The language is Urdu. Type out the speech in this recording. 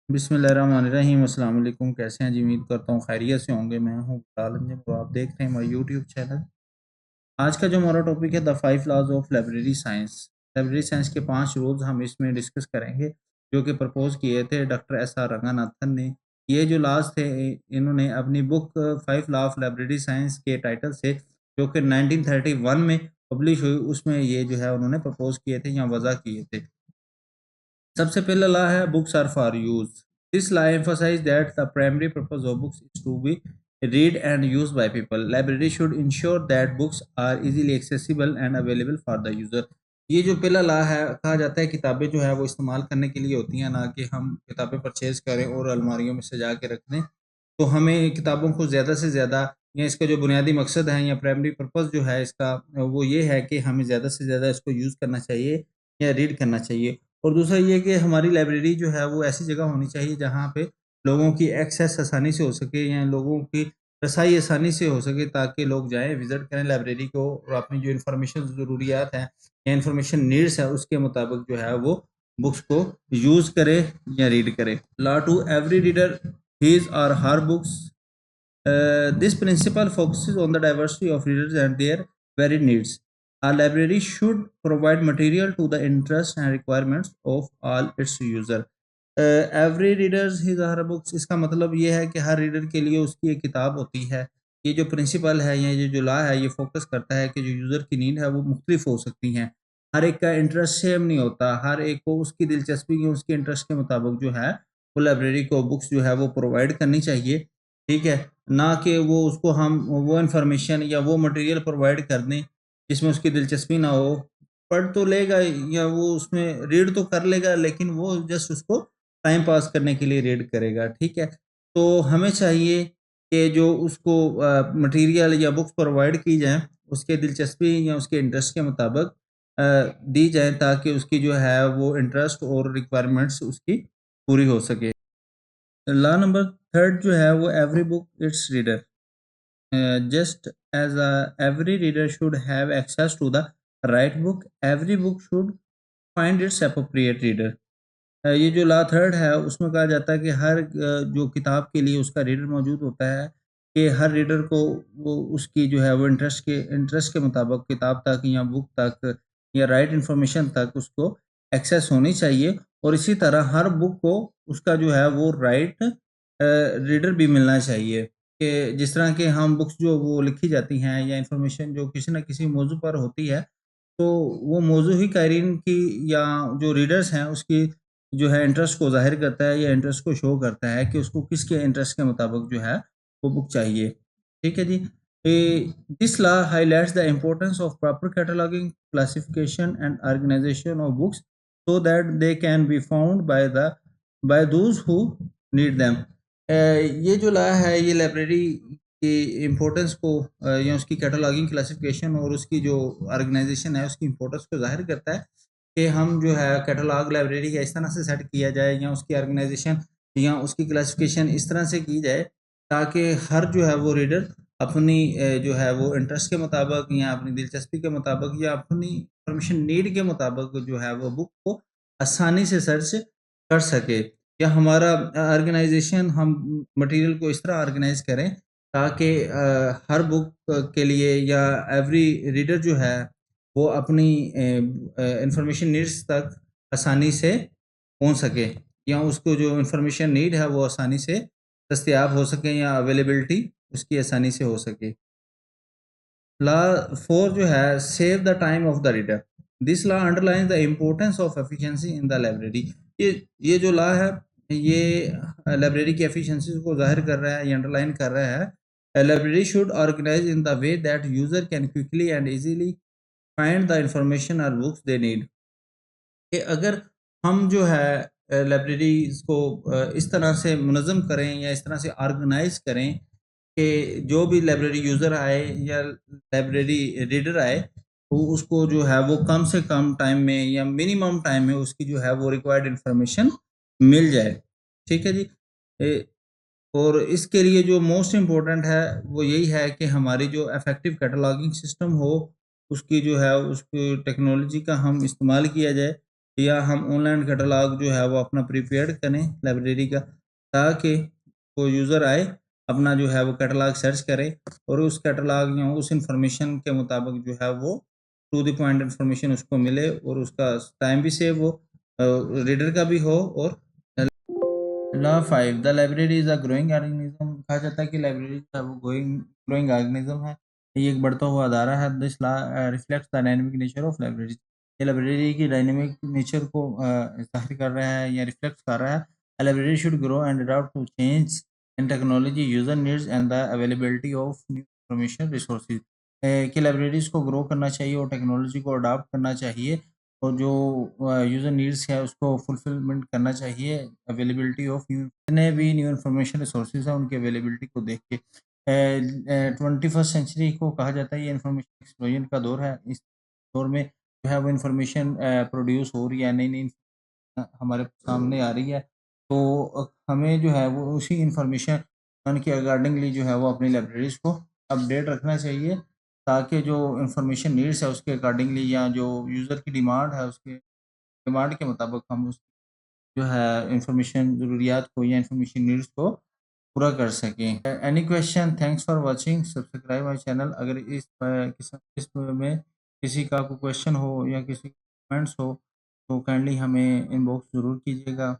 بسم اللہ الرحمن الرحیم۔ السلام علیکم، کیسے ہیں جی؟ امید کرتا ہوں خیریت سے ہوں گے۔ میں ہوں بلال انجم اور آپ دیکھ رہے ہیں ہمارا یوٹیوب چینل۔ آج کا جو ہمارا ٹاپک ہے دا 5 laws of library science. Library science کے 5 رولز ہم اس میں ڈسکس کریں گے جو کہ پرپوز کیے تھے ڈاکٹر ایس آر رنگاناتھن نے۔ یہ جو لاز تھے انہوں نے اپنی بک 5 لا آف لائبریری سائنس کے ٹائٹل سے، جو کہ 1931 میں پبلش ہوئی، اس میں یہ جو ہے انہوں نے پرپوز کیے تھے یا وضع کیے تھے۔ سب سے پہلا لا ہے books are for use. This law emphasize that the primary purpose of books is to be read and used by people. Library should ensure that books are easily accessible and available for the user. یہ جو پہلا لا ہے، کہا جاتا ہے کتابیں جو ہے وہ استعمال کرنے کے لیے ہوتی ہیں، نہ کہ ہم کتابیں پرچیز کریں اور الماریوں میں سجا کے رکھ دیں۔ تو ہمیں کتابوں کو زیادہ سے زیادہ، یا اس کا جو بنیادی مقصد ہے یا پرائمری پرپز جو ہے اس کا، وہ یہ ہے کہ ہمیں زیادہ سے زیادہ اس کو یوز کرنا چاہیے یا ریڈ کرنا چاہیے۔ اور دوسرا یہ کہ ہماری لائبریری جو ہے وہ ایسی جگہ ہونی چاہیے جہاں پہ لوگوں کی ایکسیس آسانی سے ہو سکے یا لوگوں کی رسائی آسانی سے ہو سکے، تاکہ لوگ جائیں، وزٹ کریں لائبریری کو اور اپنی جو انفارمیشن ضروریات ہیں یا انفارمیشن نیڈس ہے اس کے مطابق جو ہے وہ بکس کو یوز کرے یا ریڈ کرے۔ Law to every reader his or her books. This principle focuses on the diversity of readers and their varied needs. A library should provide material to the interests and requirements of all its users. Every readers his or her books، اس کا مطلب یہ ہے کہ ہر ریڈر کے لیے اس کی ایک کتاب ہوتی ہے۔ یہ جو پرنسپل ہے یا یہ جو لا ہے، یہ فوکس کرتا ہے کہ جو یوزر کی نیڈ ہے وہ مختلف ہو سکتی ہیں، ہر ایک کا انٹرسٹ سیم نہیں ہوتا، ہر ایک کو اس کی دلچسپی کی، اس کے انٹرسٹ کے مطابق جو ہے وہ لائبریری کو بکس جو ہے وہ پرووائڈ کرنی چاہیے، ٹھیک ہے، نہ کہ وہ اس کو ہم وہ انفارمیشن یا وہ مٹیریل پرووائڈ کر دیں جس میں اس کی دلچسپی نہ ہو۔ پڑھ تو لے گا یا وہ اس میں ریڈ تو کر لے گا، لیکن وہ جسٹ اس کو ٹائم پاس کرنے کے لیے ریڈ کرے گا، ٹھیک ہے۔ تو ہمیں چاہیے کہ جو اس کو مٹیریل یا بکس پرووائڈ کی جائیں اس کے دلچسپی یا اس کے انٹرسٹ کے مطابق دی جائیں، تاکہ اس کی جو ہے وہ انٹرسٹ اور ریکوائرمنٹس اس کی پوری ہو سکے۔ لا نمبر 3 جو ہے وہ every book its reader. Just as every reader should have access to the right book, every book should find its appropriate reader. یہ جو لا 3 ہے اس میں کہا جاتا ہے کہ ہر جو کتاب کے لیے اس کا ریڈر موجود ہوتا ہے، کہ ہر ریڈر کو وہ اس کی جو ہے وہ انٹرسٹ کے مطابق کتاب تک یا بک تک یا رائٹ انفارمیشن تک اس کو ایکسیس ہونی چاہیے، اور اسی طرح ہر بک کو اس کا جو ہے وہ رائٹ ریڈر بھی ملنا چاہیے، کہ جس طرح کہ ہم بکس جو وہ لکھی جاتی ہیں یا انفارمیشن جو کسی نہ کسی موضوع پر ہوتی ہے، تو وہ موضوع ہی قارئین کی یا جو ریڈرز ہیں اس کی جو ہے انٹرسٹ کو ظاہر کرتا ہے یا انٹرسٹ کو شو کرتا ہے کہ اس کو کس کے انٹرسٹ کے مطابق جو ہے وہ بک چاہیے، ٹھیک ہے جی۔ This law highlights the importance of proper cataloguing, classification and organisation of books so that they can be found by those who need them. یہ جو لا ہے یہ لائبریری کی امپورٹنس کو یا اس کی کیٹالاگنگ، کلاسیفیکیشن اور اس کی جو آرگنائزیشن ہے اس کی امپورٹنس کو ظاہر کرتا ہے، کہ ہم جو ہے کیٹالاگ لائبریری کا اس طرح سے سیٹ کیا جائے یا اس کی آرگنائزیشن یا اس کی کلاسیفیکیشن اس طرح سے کی جائے تاکہ ہر جو ہے وہ ریڈر اپنی جو ہے وہ انٹرسٹ کے مطابق یا اپنی دلچسپی کے مطابق یا اپنی انفارمیشن نیڈ کے مطابق جو ہے وہ بک کو آسانی سے سرچ کر سکے، یا ہمارا آرگنائزیشن ہم مٹیریل کو اس طرح آرگنائز کریں تاکہ ہر بک کے لیے یا ایوری ریڈر جو ہے وہ اپنی انفارمیشن نیڈس تک آسانی سے پہنچ سکے، یا اس کو جو انفارمیشن نیڈ ہے وہ آسانی سے دستیاب ہو سکے یا اویلیبلٹی اس کی آسانی سے ہو سکے۔ لا 4 جو ہے save the time of the reader. This law under line the importance of efficiency in the library. یہ جو لا ہے یہ لائبریری کی ایفیشنسی کو ظاہر کر رہا ہے یا انڈر لائن کر رہا ہے۔ Library should organise in the way that user can quickly and easily find the information or books they need, کہ اگر ہم جو ہے لائبریریز کو اس طرح سے منظم کریں یا اس طرح سے آرگنائز کریں کہ جو بھی لائبریری یوزر آئے یا لائبریری ریڈر آئے وہ اس کو جو ہے وہ کم سے کم ٹائم میں یا منیمم ٹائم میں اس کی جو ہے وہ ریکوائرڈ انفارمیشن مل جائے، ٹھیک ہے جی۔ اور اس کے لیے جو موسٹ امپورٹنٹ ہے وہ یہی ہے کہ ہماری جو افیکٹو کیٹالاگنگ سسٹم ہو، اس کی جو ہے اس کی ٹیکنالوجی کا ہم استعمال کیا جائے، یا ہم آن لائن کیٹلاگ جو ہے وہ اپنا پریپیئر کریں لائبریری کا، تاکہ وہ یوزر آئے اپنا جو ہے وہ کیٹلاگ سرچ کرے اور اس کیٹلاگ یا اس انفارمیشن کے مطابق جو ہے وہ ٹو دی پوائنٹ انفارمیشن اس کو ملے، اور اس کا ٹائم بھی سیو ہو، ریڈر کا بھی ہو۔ اور لا 5 the library is a growing organism, کہا جاتا ہے کہ لائبریری جو ہے وہ گروئنگ آرگنیزم ہے، یہ ایک بڑھتا ہوا ادارہ ہے۔ This law reflects the dynamic nature of library, یہ لائبریری کی ڈائنامک نیچر کو ظاہر کر رہا ہے یا ریفلیکٹ کر رہا ہے۔ Library should grow and adapt to change in technology, user needs and the availability of new information resources, کہ لائبریریز کو گرو کرنا چاہیے اور ٹیکنالوجی کو اڈاپٹ کرنا چاہیے، اور جو یوزر نیڈس ہے اس کو فلفلمنٹ کرنا چاہیے، اویلیبلٹی آف نیو جتنے بھی نیو انفارمیشن ریسورسز ہیں ان کی اویلیبلٹی کو دیکھ کے۔ 21 سینچری کو کہا جاتا ہے یہ انفارمیشن ایکسپلوژن کا دور ہے، اس دور میں جو ہے وہ انفارمیشن پروڈیوس ہو رہی ہے، نئی نئی ہمارے سامنے آ رہی ہے، تو ہمیں جو ہے وہ اسی انفارمیشن کے اکارڈنگلی جو ہے وہ اپنی لائبریریز کو اپڈیٹ رکھنا چاہیے، تاکہ جو انفارمیشن نیڈس ہے اس کے اکارڈنگلی یا جو یوزر کی ڈیمانڈ ہے اس کے ڈیمانڈ کے مطابق ہم اس جو ہے انفارمیشن ضروریات کو یا انفارمیشن نیڈس کو پورا کر سکیں۔ Any question? Thanks for watching, subscribe my channel. اگر اس میں کسی کا کوئی کویشچن ہو یا کسی کمنٹس ہو تو کائنڈلی ہمیں ان باکس ضرور کیجیے گا۔